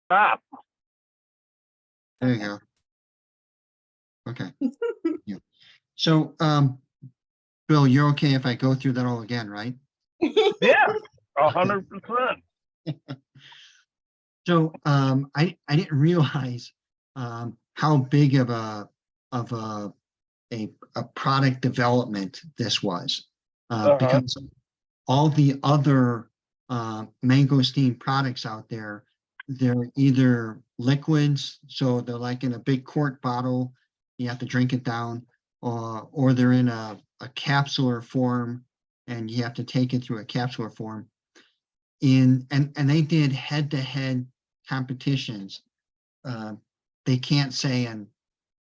Stop. There you go. Okay. Yeah. So, Bill, you're okay if I go through that all again, right? Yeah, 100%. So, I didn't realize how big of a product development this was, because all the other mangosteen products out there, they're either liquids, so they're like in a big quart bottle, you have to drink it down, or they're in a capsular form, and you have to take it through a capsular form. And they did head-to-head competitions. Uh, they can't say,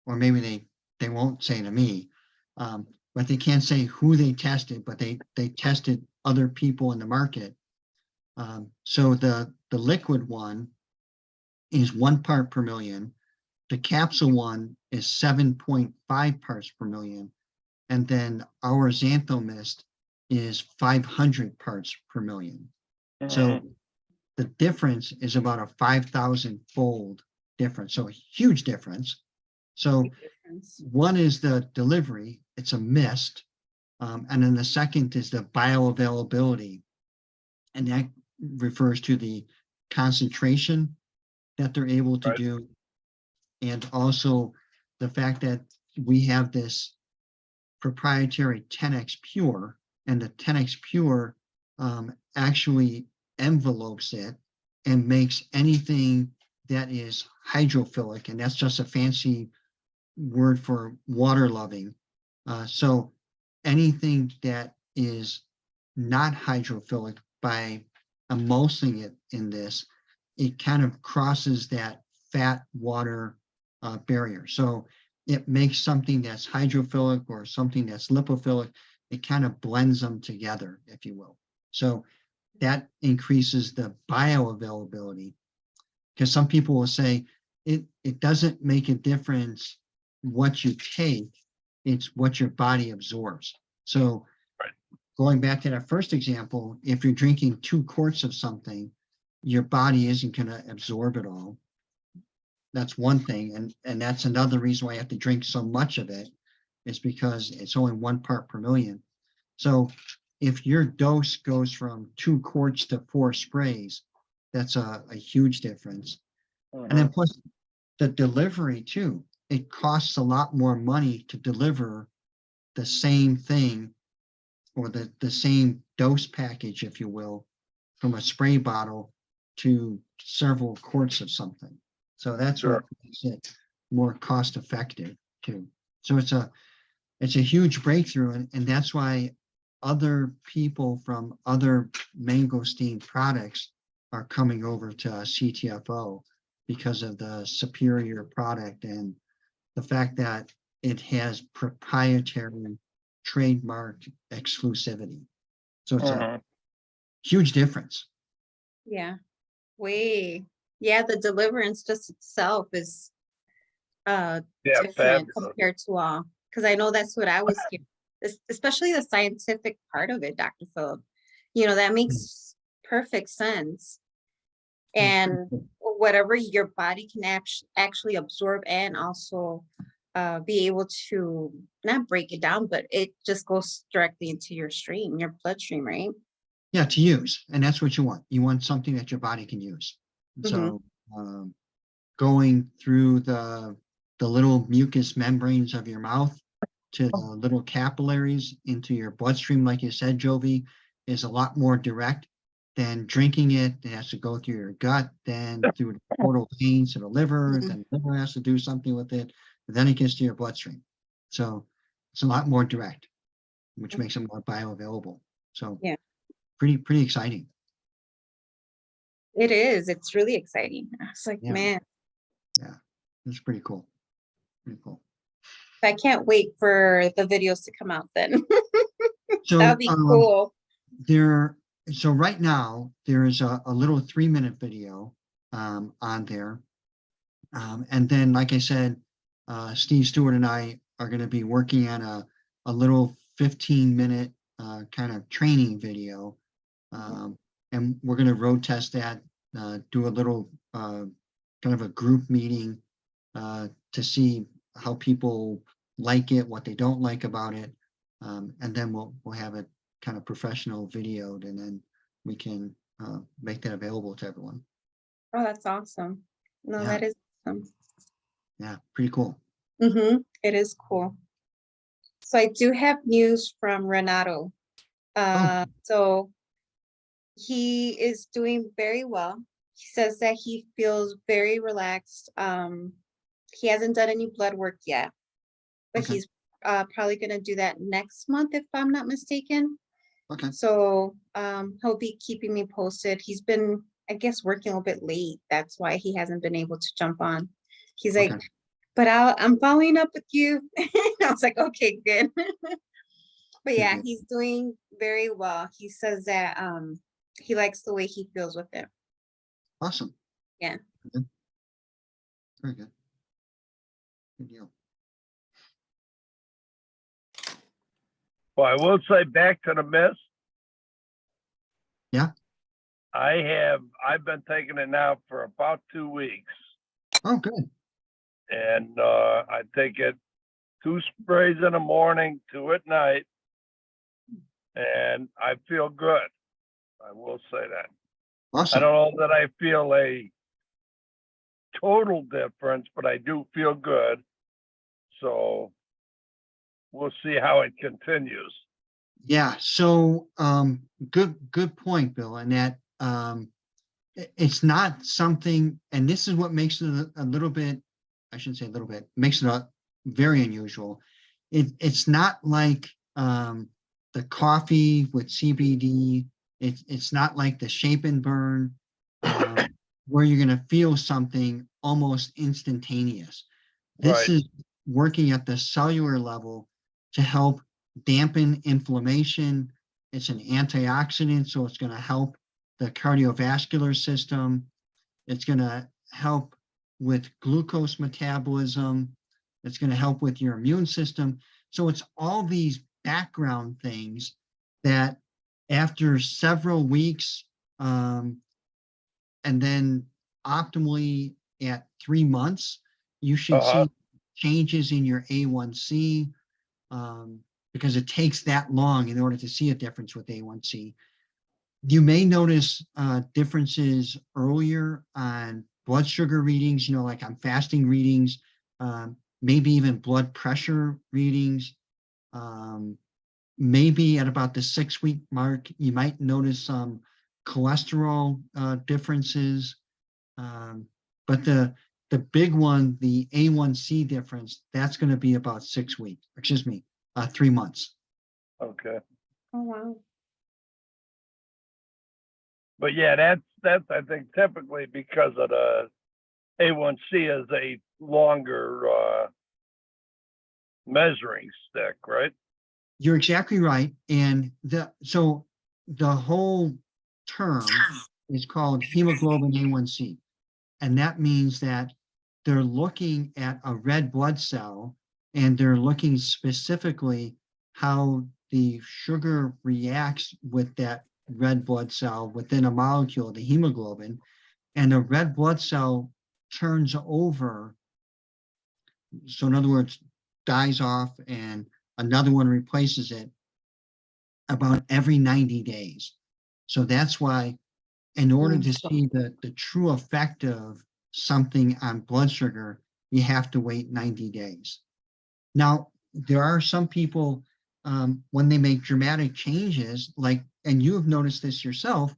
or maybe they won't say to me, but they can't say who they tested, but they tested other people in the market. So the liquid one is 1 part per million. The capsule one is 7.5 parts per million. And then our xantho mist is 500 parts per million. So the difference is about a 5,000-fold difference. So a huge difference. So one is the delivery, it's a mist. And then the second is the bioavailability. And that refers to the concentration that they're able to do. And also the fact that we have this proprietary 10x Pure, and the 10x Pure actually envelopes it and makes anything that is hydrophilic, and that's just a fancy word for water loving. So anything that is not hydrophilic, by emulsing it in this, it kind of crosses that fat water barrier. So it makes something that's hydrophilic or something that's lipophilic, it kind of blends them together, if you will. So that increases the bioavailability, because some people will say it doesn't make a difference what you take, it's what your body absorbs. So going back to that first example, if you're drinking 2 quarts of something, your body isn't going to absorb it all. That's one thing. And that's another reason why you have to drink so much of it, is because it's only 1 part per million. So if your dose goes from 2 quarts to 4 sprays, that's a huge difference. And then plus the delivery too, it costs a lot more money to deliver the same thing, or the same dose package, if you will, from a spray bottle to several quarts of something. So that's what makes it more cost effective too. So it's a huge breakthrough, and that's why other people from other mangosteen products are coming over to CTFO, because of the superior product and the fact that it has proprietary trademark exclusivity. So it's a huge difference. Yeah, yeah, the deliverance just itself is different compared to because I know that's what I was hearing, especially the scientific part of it, Dr. Phillip. That makes perfect sense. And whatever your body can actually absorb, and also be able to not break it down, but it just goes directly into your bloodstream, right? Yeah, to use. And that's what you want. You want something that your body can use. So going through the little mucous membranes of your mouth to the little capillaries into your bloodstream, like you said, Jovi, is a lot more direct than drinking it. It has to go through your gut, then through the portal veins to the liver, then the liver has to do something with it, and then it gets to your bloodstream. So it's a lot more direct, which makes it more bioavailable. So yeah, pretty exciting. It is. It's really exciting. I was like, man. Yeah, it's pretty cool. Pretty cool. I can't wait for the videos to come out then. So that'd be cool. So right now there is a little 3-minute video on there. And then, like I said, Steve Stewart and I are going to be working on a little 15-minute kind of training video. And we're going to road test that, do a little kind of a group meeting to see how people like it, what they don't like about it. And then we'll have it kind of professional videoed, and then we can make that available to everyone. Oh, that's awesome. No, Yeah. that is awesome. Yeah, pretty cool. It is cool. So I do have news from Renato. So he is doing very well. He says that he feels very relaxed. He hasn't done any blood work yet, but Okay. he's probably going to do that next month, if I'm not mistaken. Okay. So he'll be keeping me posted. He's been, I guess, working a little bit late. That's why he hasn't been able to jump on. He's like, Okay. but I'm following up with you. I was like, okay, good. But yeah, Good. he's doing very well. He says that he likes the way he feels with it. Awesome. Yeah. Good. Very good. Good deal. Well, I will say, back to the mist. Yeah. I've been taking it now for about 2 weeks, Oh, good. and I take it 2 sprays in the morning, 2 at night, and I feel good. I will say that. I Awesome. don't know that I feel a total difference, but I do feel good. So we'll see how it continues. Yeah. So good point, Bill. And that it's not something, and this is what makes it a little bit, I shouldn't say a little bit, makes it very unusual. It's not like the coffee with CBD. It's not like the shape and burn, where you're going to feel something almost instantaneous. This Right. is working at the cellular level to help dampen inflammation. It's an antioxidant, so it's going to help the cardiovascular system. It's going to help with glucose metabolism. It's going to help with your immune system. So it's all these background things that after several weeks, and then optimally at 3 months, you should see changes in your A1C, because it takes that long in order to see a difference with A1C. You may notice differences earlier on blood sugar readings, like on fasting readings, maybe even blood pressure readings. Maybe at about the 6-week mark, you might notice some cholesterol differences. But the big one, the A1C difference, that's going to be about 6 weeks, 3 months. Okay. Oh, wow. But yeah, that's I think typically because of the A1C is a longer measuring stick, right? You're exactly right. And so the whole term is called hemoglobin A1C. And that means that they're looking at a red blood cell, and they're looking specifically how the sugar reacts with that red blood cell within a molecule, the hemoglobin, and the red blood cell turns over. So in other words, dies off and another one replaces it about every 90 days. So that's why, in order to see the true effect of something on blood sugar, you have to wait 90 days. Now, there are some people, when they make dramatic changes, and you have noticed this yourself,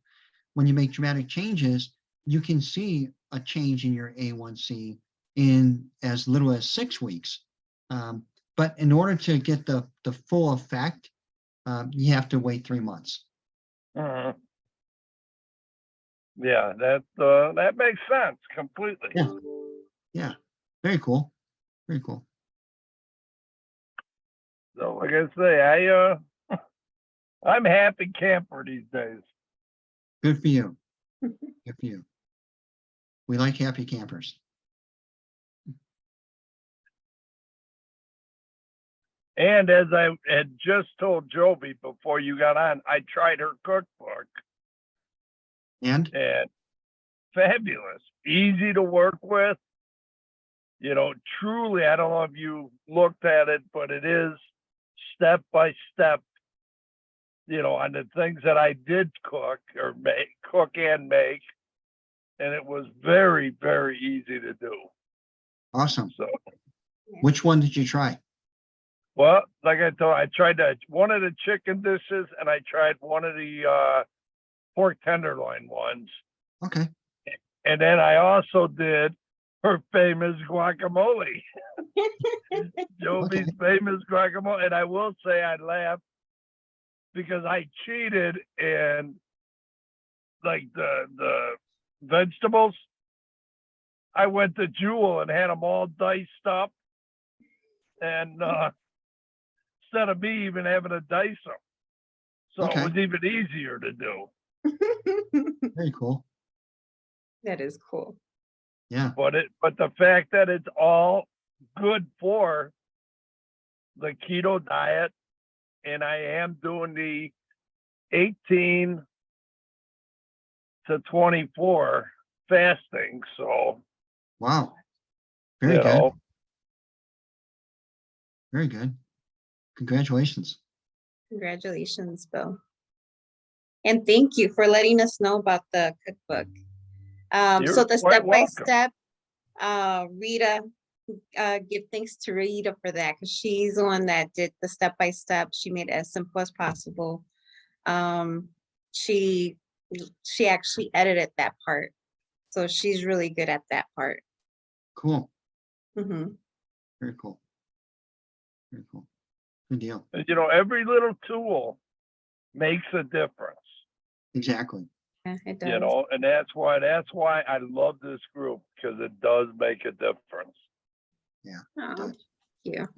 when you make dramatic changes, you can see a change in your A1C in as little as 6 weeks. But in order to get the full effect, you have to wait 3 months. Yeah, that makes sense completely. Yeah. Yeah. Very cool. Very cool. So like I say, I'm happy camper these days. Good for you. Good for you. We like happy campers. And as I had just told Joby before you got on, I tried her cookbook, And and fabulous, easy to work with. You know, truly, I don't know if you looked at it, but it is step by step, you know, on the things that I did cook or cook and make. And it was very, very easy to do. Awesome. So, Which one did you try? well, like I told, I tried one of the chicken dishes and I tried one of the pork tenderloin ones. Okay. And then I also did her famous guacamole, Jovi's famous guacamole. And I will say I laughed because I cheated and like the vegetables, I went to Jewel and had them all diced up. And instead of me even having to dice them. So Okay. it was even easier to do. Very cool. That is cool. Yeah. But the fact that it's all good for the keto diet, and I am doing the 18 to 24 fasting. So, Wow. Very you good. know, Very good. Congratulations. Congratulations, Bill. And thank you for letting us know about the cookbook. So You're the quite step-by-step, Rita, give thanks to Rita for that, because she's the one that did the step-by-step. She made it as simple as possible. She actually edited that part. So she's really good at that part. Cool. Mhm. Very cool. Very cool. Good deal. you know, every little tool makes a difference. Exactly. Yeah, it does. You know, and that's why I love this group, because it does make a difference. Yeah. Oh, It does. thank you.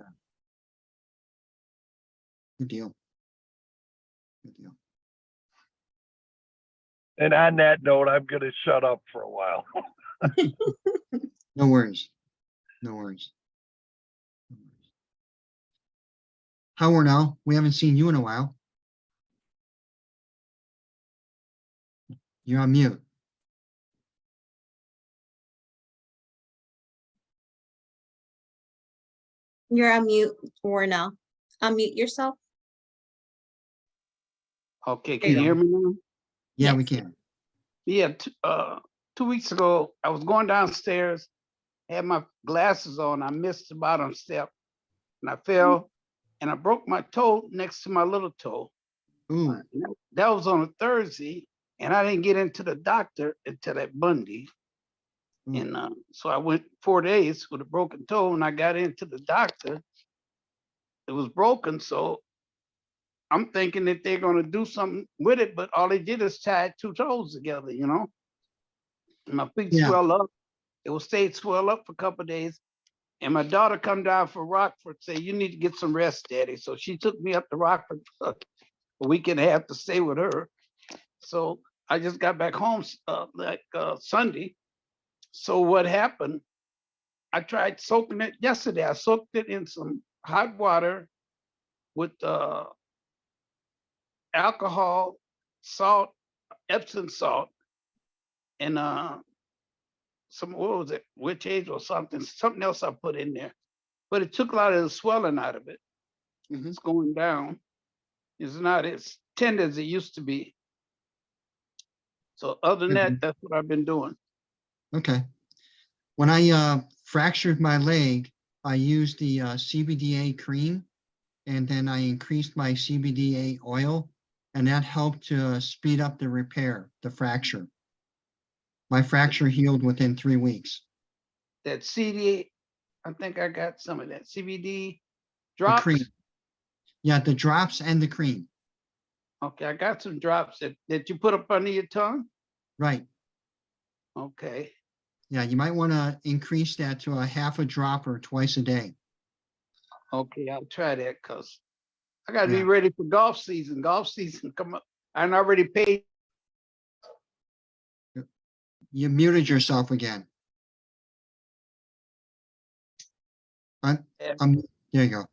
Good deal. Good deal. And on that note, I'm going to shut up for a while. No worries. No worries. No worries. Howard, now we haven't seen you in a while. You're on mute. You're on mute, Warnell. Unmute yourself. Okay, There can you you hear me now? Yeah, we Yes. can. Yeah, 2 weeks ago, I was going downstairs, had my glasses on, I missed the bottom step, and I fell, and I broke my toe next to my little toe. Ooh. That was on a Thursday, and I didn't get into the doctor until that Monday. Mm. And so I went 4 days with a broken toe, and I got into the doctor. It was broken, so I'm thinking that they're gonna do something with it, but all they did is tie 2 toes together, you know? My feet Yeah. swell up. It will stay swell up for a couple of days. And my daughter come down from Rockford, say, you need to get some rest, Daddy. So she took me up to Rockford for a week and a half to stay with her. So I just got back home Sunday. So what happened, I tried soaking it yesterday. I soaked it in some hot water with alcohol, salt, Epsom salt, and some, what was it, witch hazel or something else I put in there. But it took a lot of the swelling out of it. It's going down. It's not as tender as it used to be. So other than that, that's what I've been doing. Okay. When I fractured my leg, I used the CBDA cream, and then I increased my CBDA oil, and that helped to speed up the repair, the fracture. My fracture healed within 3 weeks. That CD, I think I got some of that CBD The drops. cream. Yeah, the drops and the cream. Okay, I got some drops that you put up under your tongue. Right. Okay. Yeah, you might want to increase that to a half a drop or twice a day. Okay, I'll try that because I got to be Yeah. ready for golf season. Golf season come up. I already paid. You muted yourself again. There you go.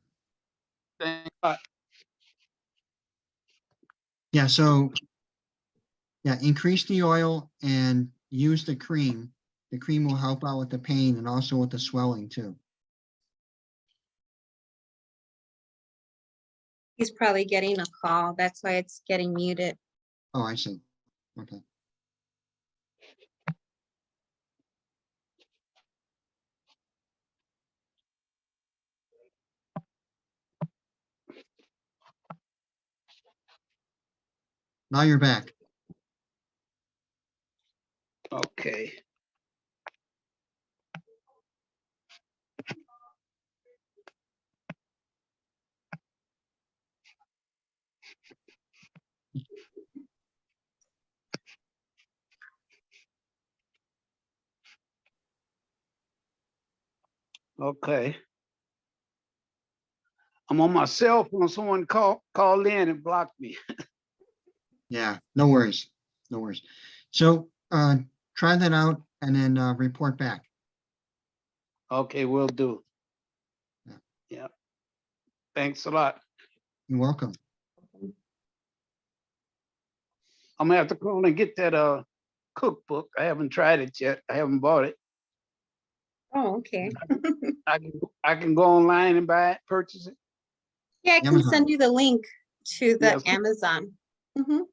Yeah, so yeah, increase the oil and use the cream. The cream will help out with the pain and also with the swelling too. He's probably getting a call. That's why it's getting muted. Oh, I see. Okay. Now you're back. Okay. Okay. I'm on my cell phone. Someone called in and blocked me. Yeah, no worries. No worries. So try that out and then report back. Okay, will do. Yeah. Yeah. Thanks a lot. You're welcome. I'm gonna have to call and get that cookbook. I haven't tried it yet. I haven't bought it. Oh, okay. I can go online and buy it, purchase it. Yeah, I can Amazon. send you the link to the Yes. Amazon. Mhm.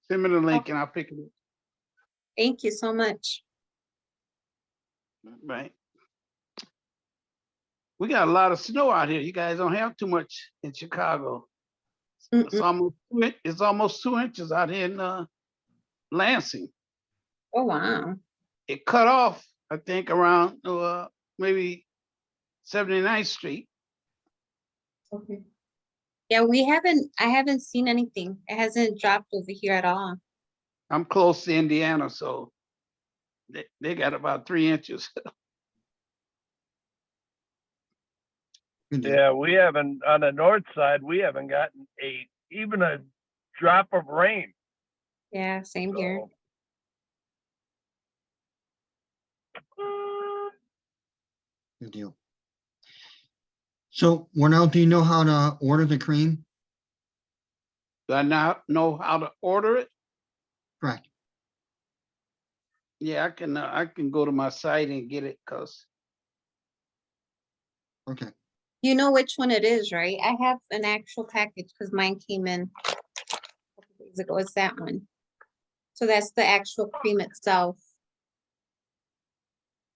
Send me the link and I'll pick it up. Thank you so much. Right. We got a lot of snow out here. You guys don't have too much in Chicago. It's Mm-mm. almost 2 inches out here in Lansing. Oh, wow. It cut off, I think, around maybe 79th Street. Okay. Yeah, I haven't seen anything. It hasn't dropped over here at all. I'm close to Indiana, so they got about 3 inches. Good deal. Yeah, we haven't, on the north side, we haven't gotten even a drop of rain. Yeah, same here. So, Good deal. So Warnell, do you know how to order the cream? Do I now know how to order it? Correct. Yeah, I can go to my site and get it because Okay. You know which one it is, right? I have an actual package because mine came in a couple days ago. It's that one. So that's the actual cream itself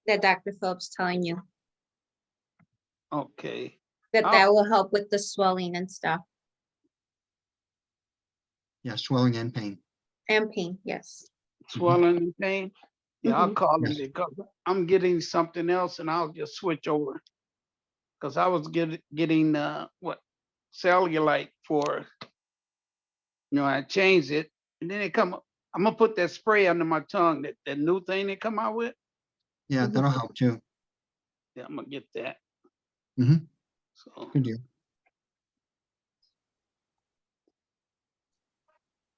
that Dr. Phillips telling you okay. that Oh. that will help with the swelling and stuff Yeah, swelling and pain. and pain. Yes. Swelling and pain. Yeah, I'll Mhm. call them Yes. because I'm getting something else and I'll just switch over. Because I was getting cellulite for, I changed it and then it come up. I'm gonna put that spray under my tongue, that new thing they come out with. Yeah, Mhm. that'll help too. Yeah, I'm gonna get that. Mhm. So Good deal.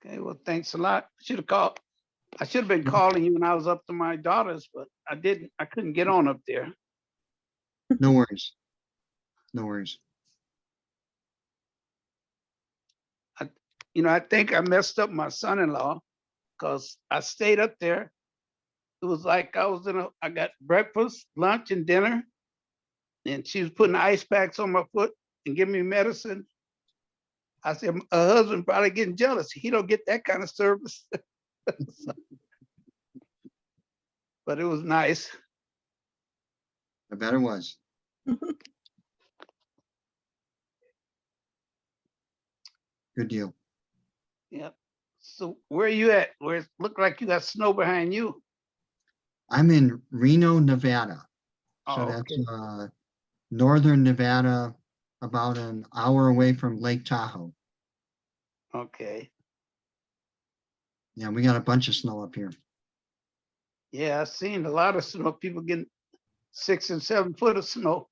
okay, well, thanks a lot. Should have called. I should have been Mhm. calling you when I was up to my daughter's, but I didn't. I couldn't get on up there. No worries. No worries. I think I messed up my son-in-law because I stayed up there. It was like I got breakfast, lunch, and dinner, and she was putting ice packs on my foot and giving me medicine. I said, her husband probably getting jealous. He don't get that kind of service. But it was nice. I bet it was. Good deal. Yeah. So where are you at? Where it looked like you got snow behind you? I'm in Reno, Nevada. So Oh, that's okay. northern Nevada, about an hour away from Lake Tahoe. Okay. Yeah, we got a bunch of snow up here. Yeah, I've seen a lot of snow. People getting 6 and 7 foot of snow.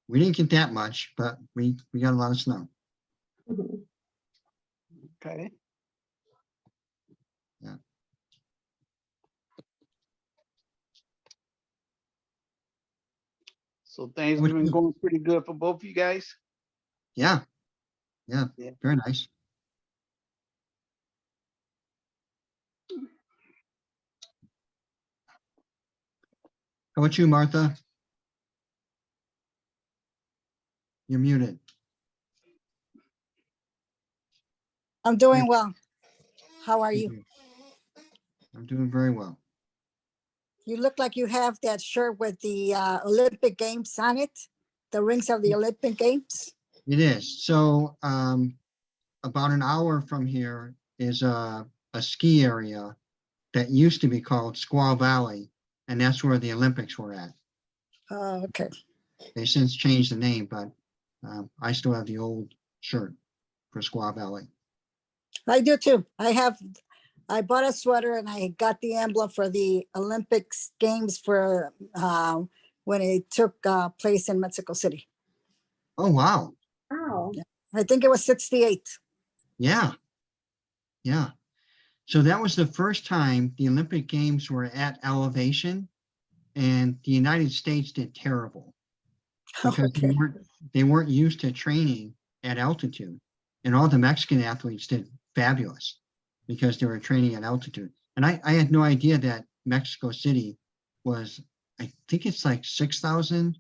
We didn't get that much, but we got a lot of snow. Mhm. Okay. Yeah. So things What have been you- going pretty good for both of you guys. Yeah, yeah, Yeah. very nice. How about you, Martha? You're muted. I'm doing well. How are you? I'm doing very well. You look like you have that shirt with the Olympic Games on it, the rings of the Olympic Games. It is. So about an hour from here is a ski area that used to be called Squaw Valley, and that's where the Olympics were at. Oh, okay. They since changed the name, but I still have the old shirt for Squaw Valley. I do too. I bought a sweater and I got the emblem for the Olympics Games for when it took place in Mexico City. Oh, wow. Wow. I think it was 68. Yeah. Yeah. So that was the first time the Olympic Games were at elevation, and the United States did terrible because Okay. they weren't used to training at altitude. And all the Mexican athletes did fabulous because they were training at altitude. And I had no idea that Mexico City was, I think it's like 6,000,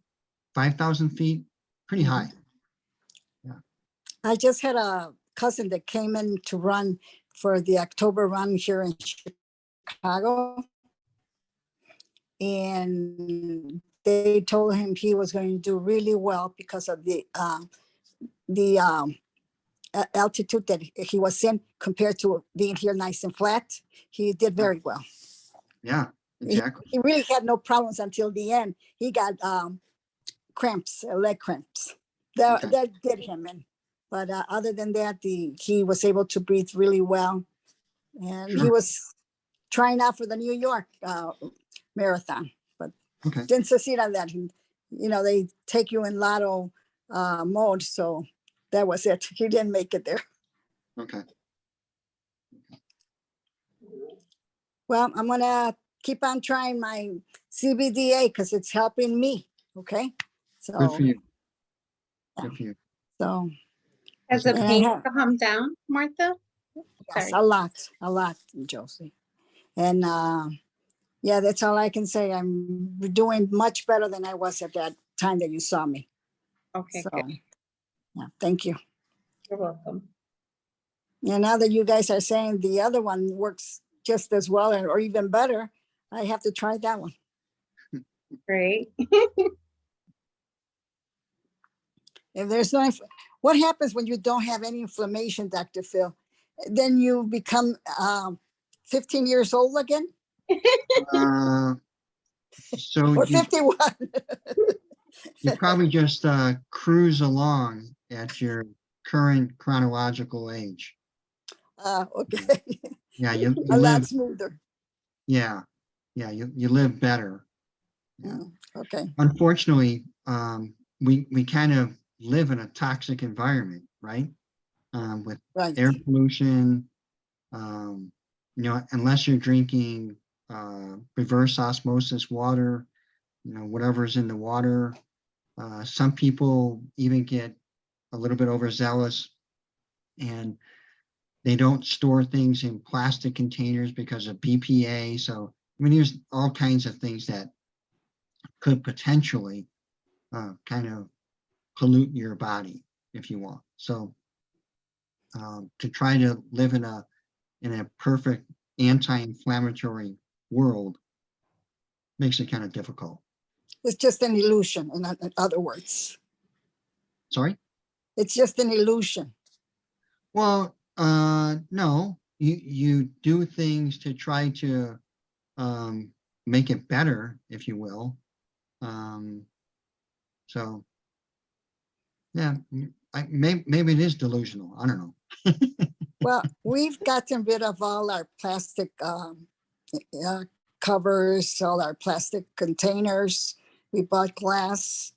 5,000 feet, pretty high. I just had a cousin that came in to run for the October run here in Chicago. And they told him he was going to do really well because of the altitude that he was in compared to being here nice and flat. He did very well. Yeah, exactly. He really had no problems until the end. He got cramps, leg cramps. That did him in. But other than that, he was able to breathe really well. And he Sure. was trying out for the New York marathon, but Okay. didn't succeed on that. They take you in lotto mode. So that was it. He didn't make it there. Okay. Well, I'm going to keep on trying my CBDA because it's helping me. Okay. So, Good for you. Yeah. Good for you. So, Has the And I pain have- calmed down, Martha? yes, Sorry. a lot, Josie. And yeah, that's all I can say. I'm doing much better than I was at that time that you saw me. Okay, So, good. yeah, thank you. You're welcome. And now that you guys are saying the other one works just as well or even better, I have to try that one. Great. If there's no, what happens when you don't have any inflammation, Dr. Phil? Then you become 15 years old again So or you 51? you probably just cruise along at your current chronological age. Okay. Yeah, you A lot live. smoother. Yeah, you live better. Yeah. Okay. Unfortunately, we kind of live in a toxic environment, right? With Right. air pollution, unless you're drinking reverse osmosis water, whatever's in the water. Some people even get a little bit overzealous and they don't store things in plastic containers because of BPA. So, I mean, there's all kinds of things that could potentially kind of pollute your body if you want. So to try to live in a perfect anti-inflammatory world makes it kind of difficult. It's just an illusion, in other words. Sorry? It's just an illusion. Well, no, you do things to try to make it better, if you will. So yeah, maybe it is delusional. I don't know. Well, we've gotten rid of all our plastic covers, all our plastic containers. We bought glass.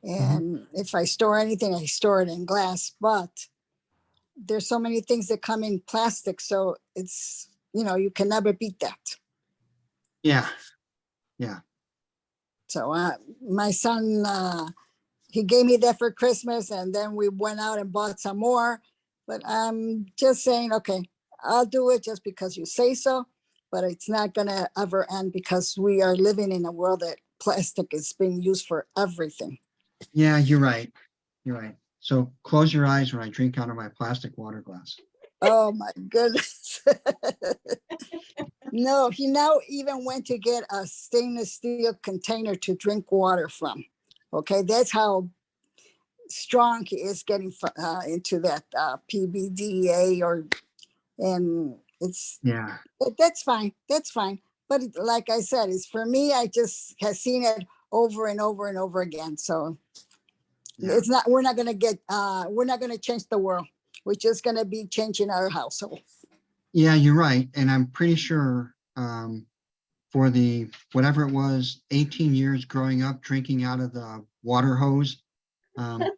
And if I store anything, I store it in glass. But there's so many things that come in plastic. So it's, you can never beat that. Yeah. So my son, he gave me that for Christmas, and then we went out and bought some more. But I'm just saying, okay, I'll do it just because you say so, but it's not gonna ever end because we are living in a world that plastic is being used for everything. Yeah, you're right. You're right. So close your eyes when I drink out of my plastic water glass. Oh my goodness. No, he now even went to get a stainless steel container to drink water from. Okay, that's how strong he is getting into that PBDA and it's Yeah. that's fine. That's fine. But like I said, it's for me, I just have seen it over and over and over again. So Yeah. it's not, we're not going to change the world. We're just going to be changing our household. Yeah, you're right. And I'm pretty sure for the, whatever it was, 18 years growing up, drinking out of the water hose, I'm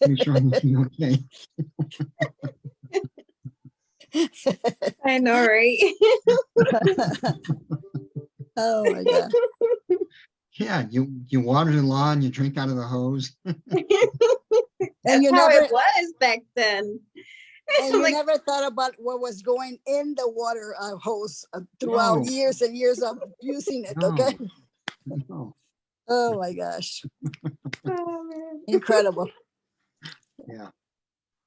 pretty sure I'm gonna be okay. I know, right? Oh my God. Yeah, you water the lawn, you drink out of the hose. And That's you how never, it was back then. and I'm you like, never thought about what was going in the water hose throughout No, years and years of using it. no, Okay. no. Oh my gosh. oh, man. Incredible. Yeah,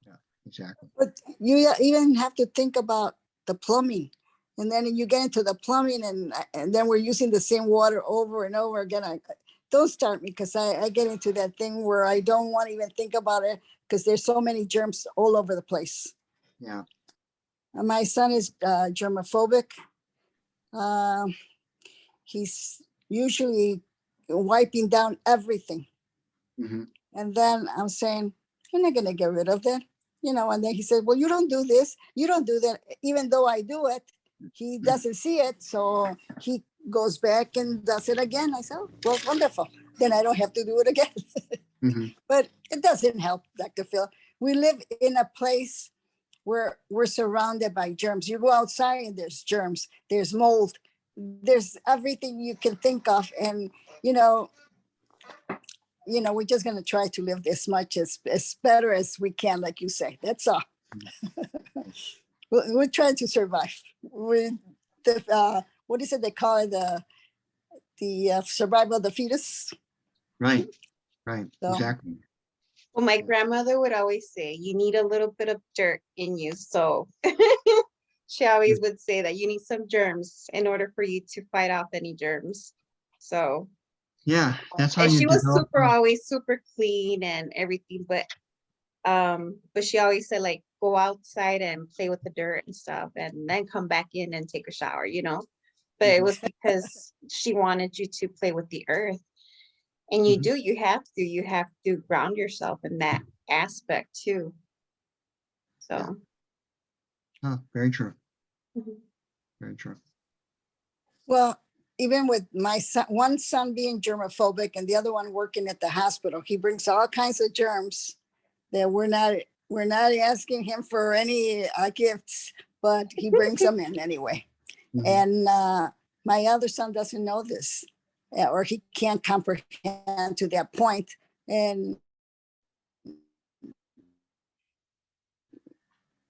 yeah, exactly. But you even have to think about the plumbing. And then you get into the plumbing and then we're using the same water over and over again. Don't start me because I get into that thing where I don't want to even think about it because there's so many germs all over the place. Yeah, And my son is germophobic. Um, he's usually wiping down everything. hmm And then I'm saying, you're not going to get rid of that. And then he said, well, you don't do this. You don't do that. Even though I do it, he doesn't see it. So he goes back and does it again. I said, oh, well, wonderful. Then I don't have to do it again. hmm But it doesn't help, Dr. Phil. We live in a place where we're surrounded by germs. You go outside and there's germs, there's mold, there's everything you can think of. And, we're just going to try to live as much as better as we can, like you say. That's all. We're trying to survive. With the what is it they call it? The survival of the fetus. Right, right, So, exactly. Well, my grandmother would always say, you need a little bit of dirt in you. So she always would say that you need some germs in order for you to fight off any germs. So, Yeah, that's how and you she was develop. always super clean and everything, but she always said, like, go outside and play with the dirt and stuff and then come back in and take a shower, but it Mhm. was because she wanted you to play with the earth. And Mhm. you have to ground yourself in that aspect too. So Oh, very true, Mhm. very true. well, even with my son, one son being germophobic and the other one working at the hospital, he brings all kinds of germs that we're not asking him for any gifts, but he brings them in anyway. Mhm. And my other son doesn't know this, or he can't comprehend to that point. And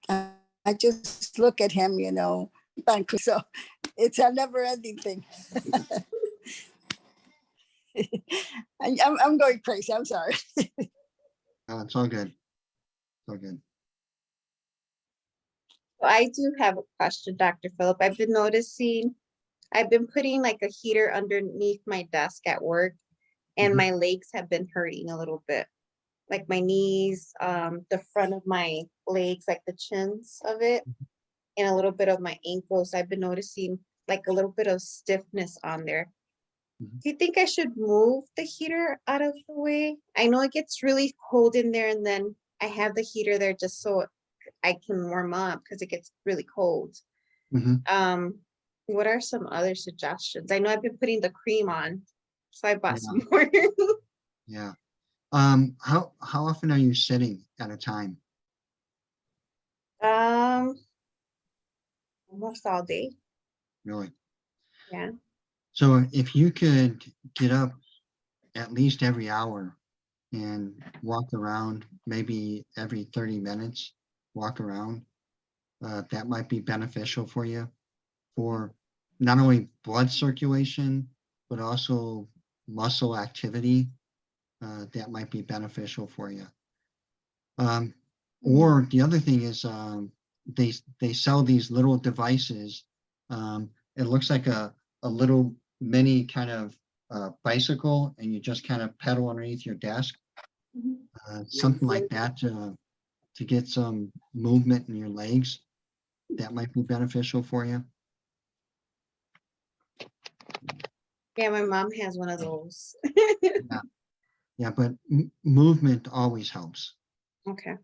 I just look at him, so it's a never ending thing. I'm going crazy. I'm sorry. It's all good. It's all good. I do have a question, Dr. Phillip. I've been putting like a heater underneath my desk at work, and Mhm. my legs have been hurting a little bit. Like my knees, the front of my legs, like the chins of it, and a little bit of my ankles. I've been noticing like a little bit of stiffness on there. Mhm. Do you think I should move the heater out of the way? I know it gets really cold in there, and then I have the heater there just so I can warm up because it gets really cold. Mhm. What are some other suggestions? I know I've been putting the cream on, so I bought Yeah, some more. yeah. How often are you sitting at a time? Um, almost all day. Really? Yeah. So if you could get up at least every hour and walk around, maybe every 30 minutes, walk around, that might be beneficial for you for not only blood circulation, but also muscle activity, that might be beneficial for you. Or the other thing is, they sell these little devices. It looks like a little mini kind of bicycle, and you just kind of pedal underneath your desk. Something like that to get some movement in your legs. That might be beneficial for you. Yeah, my mom has one of those. Yeah, but movement always helps. Okay.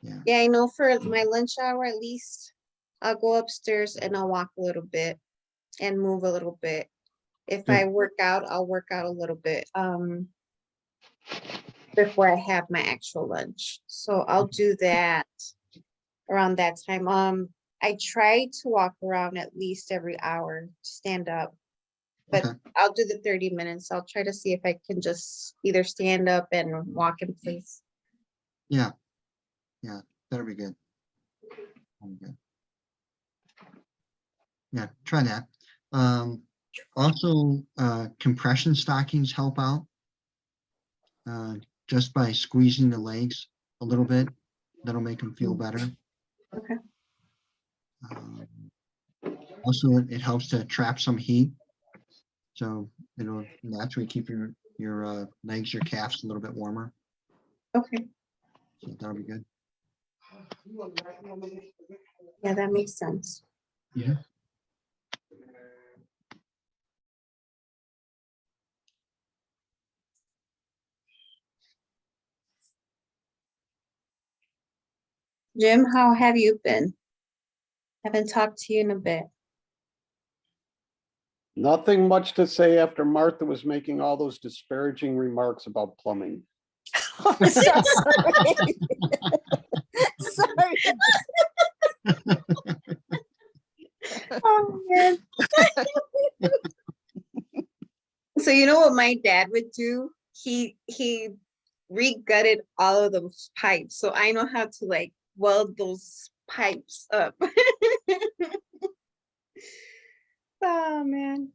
Yeah. Yeah, I know for my lunch hour at least, I'll go upstairs and I'll walk a little bit and move a little bit. If Good. I work out, I'll work out a little bit before I have my actual lunch. So I'll do that around that time. I try to walk around at least every hour, stand up. But Okay. I'll do the 30 minutes. I'll try to see if I can just either stand up and walk in place. Yeah. Yeah, that'll be good. That'll be good. Yeah, try that. Also, compression stockings help out. Just by squeezing the legs a little bit, that'll make them feel better. Okay. Also, it helps to trap some heat, so it'll naturally keep your legs, your calves a little bit warmer. Okay. So that'll be good. Yeah, that makes sense. Yeah. Jim, how have you been? Haven't talked to you in a bit. Nothing much to say after Martha was making all those disparaging remarks about plumbing. I'm so sorry. Sorry. Oh, man. So you know what my dad would do? He re-gutted all of those pipes. So I know how to like weld those pipes up. Oh man.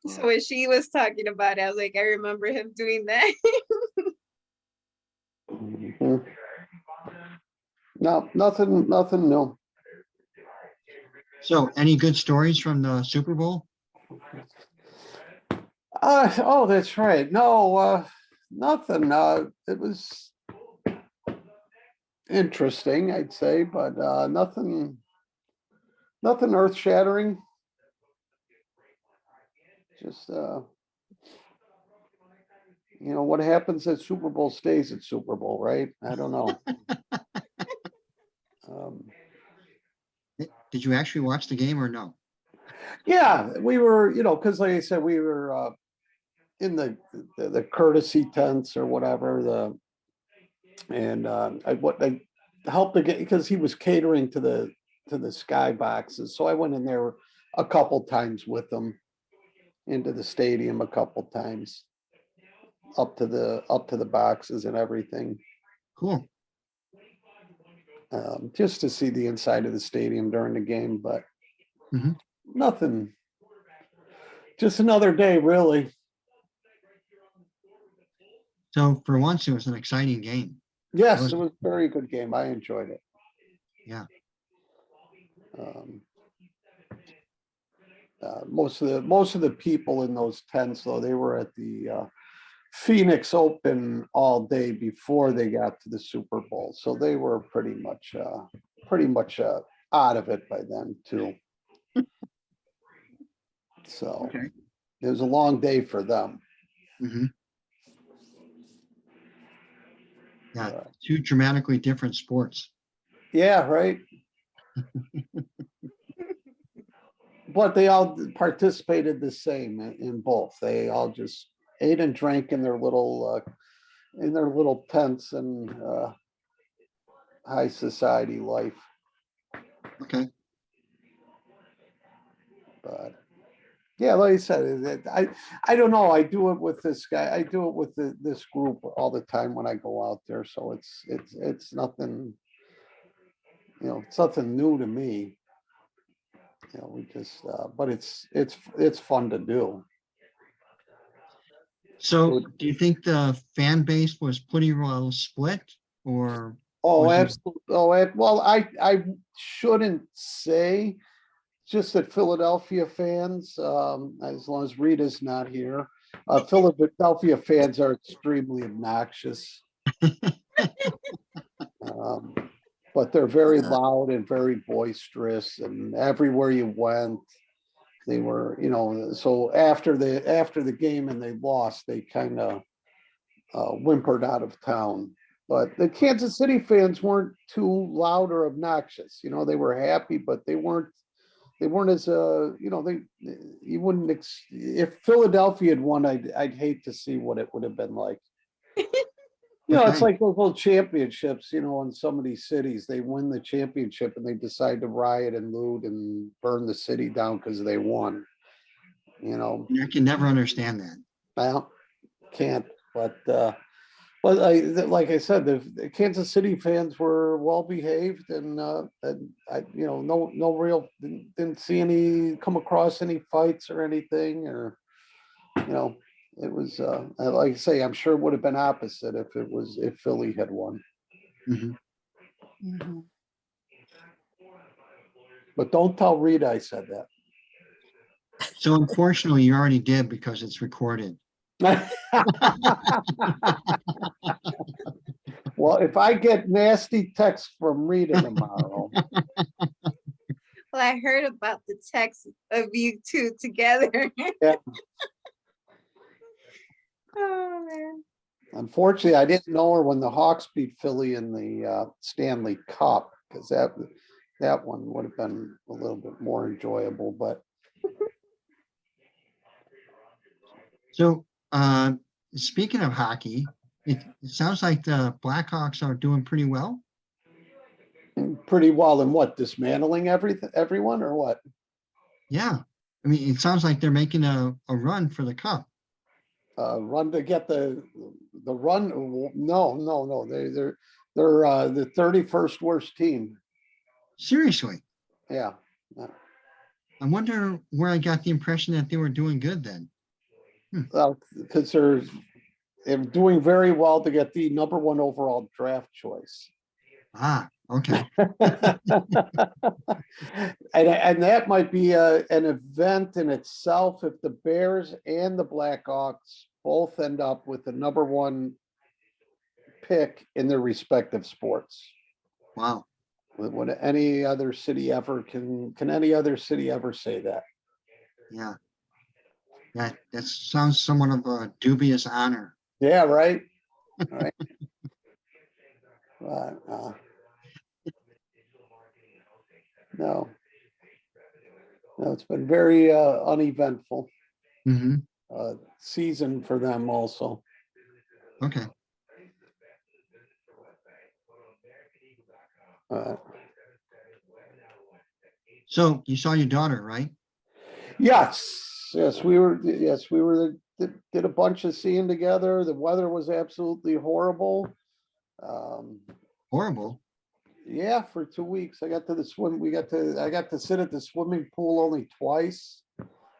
So when she was talking about it, I was like, I remember him doing that. Mhm. No, nothing new. So, any good stories from the Super Bowl? Oh, that's right. No, nothing. It was interesting, I'd say, but nothing earth shattering. Just what happens at Super Bowl stays at Super Bowl, right? I don't know. Did you actually watch the game or no? Yeah, we were, because like I said, we were in the courtesy tents or whatever. I helped to get, because he was catering to the sky boxes, so I went in there a couple times with him into the stadium a couple times up to the boxes and everything. Cool. Just to see the inside of the stadium during the game, but Mhm. nothing. Just another day, really. So for once, it was an exciting game. Yes, it was a very good game. I enjoyed it. Yeah. Most of the people in those tents, though, they were at the Phoenix Open all day before they got to the Super Bowl, so they were pretty much out of it by then too. So Okay. it was a long day for them. Mhm. Yeah, two dramatically different sports. Yeah, right. But they all participated the same in both. They all just ate and drank in their little tents and high society life. Okay. But yeah, like I said, I don't know. I do it with this guy. I do it with this group all the time when I go out there. So it's nothing, it's nothing new to me. We just, but it's fun to do. So do you think the fan base was pretty well split, or? Oh, Was it- absolutely. Well, I shouldn't say, just that Philadelphia fans, as long as Rita's not here, Philadelphia fans are extremely obnoxious. Um, But they're very loud and very boisterous, and everywhere you went, they were, so after the game and they lost, they kind of whimpered out of town. But the Kansas City fans weren't too loud or obnoxious. They were happy, but they weren't as you wouldn't if Philadelphia had won, I'd hate to see what it would have been like. It's Okay. like those little championships, in some of these cities, they win the championship and they decide to riot and loot and burn the city down because they won. I can never understand that. Well, can't, but like I said, the Kansas City fans were well behaved, and I, no real, didn't see come across any fights or anything, or it was like I say, I'm sure it would have been opposite if Philly had won. Mhm. Mhm. But don't tell Rita I said that. So unfortunately, you already did because it's recorded. Well, if I get nasty texts from Rita tomorrow, Well, I heard about the text of you two together. yeah, Oh man. unfortunately, I didn't know her when the Hawks beat Philly in the Stanley Cup, because that one would have been a little bit more enjoyable. But So speaking of hockey, it sounds like the Blackhawks are doing pretty well. pretty well in what, dismantling everyone, or what? Yeah. I mean, it sounds like they're making a run for the cup. Run to get the run? No. They're the 31st worst team. Seriously. Yeah. I wonder where I got the impression that they were doing good then. Well, because they're doing very well to get the #1 overall draft choice. Ah, okay. And that might be an event in itself if the Bears and the Blackhawks both end up with the #1 pick in their respective sports. Wow. Would any other city ever can any other city ever say that? Yeah. That sounds somewhat of a dubious honor. Yeah, right. Right. No, it's been very uneventful Hmm. season for them also. Okay. So you saw your daughter, right? Yes, we were did a bunch of seeing together. The weather was absolutely horrible. Horrible. Yeah, for 2 weeks. I got to sit at the swimming pool only twice.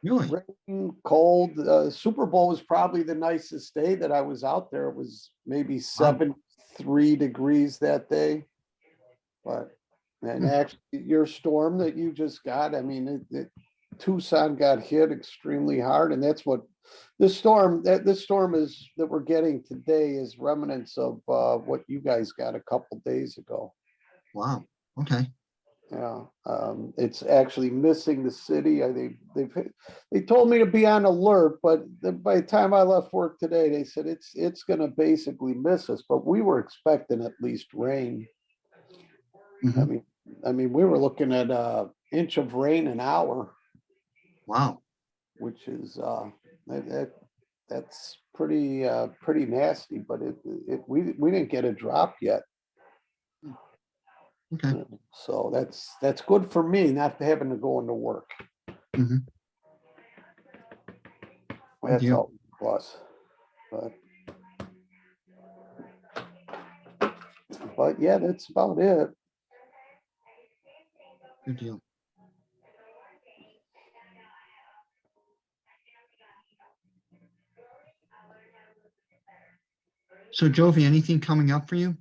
Really? Rain, cold. Super Bowl was probably the nicest day that I was out there. It was maybe 73 degrees that day. And actually, your storm that you just got, I mean, Tucson got hit extremely hard, and that's what this storm that we're getting today is remnants of what you guys got a couple days ago. Wow. Okay. Yeah, it's actually missing the city. They told me to be on alert, but by the time I left work today, they said it's going to basically miss us. But we were expecting at least rain. Mhm. I mean, we were looking at an inch of rain an hour. Wow. Which is that's pretty nasty. But we didn't get a drop yet. Okay. So that's good for me, not having to go into work. Hmm. That's all plus. But yeah, that's about it. Good deal. So Jovi, anything coming up for you?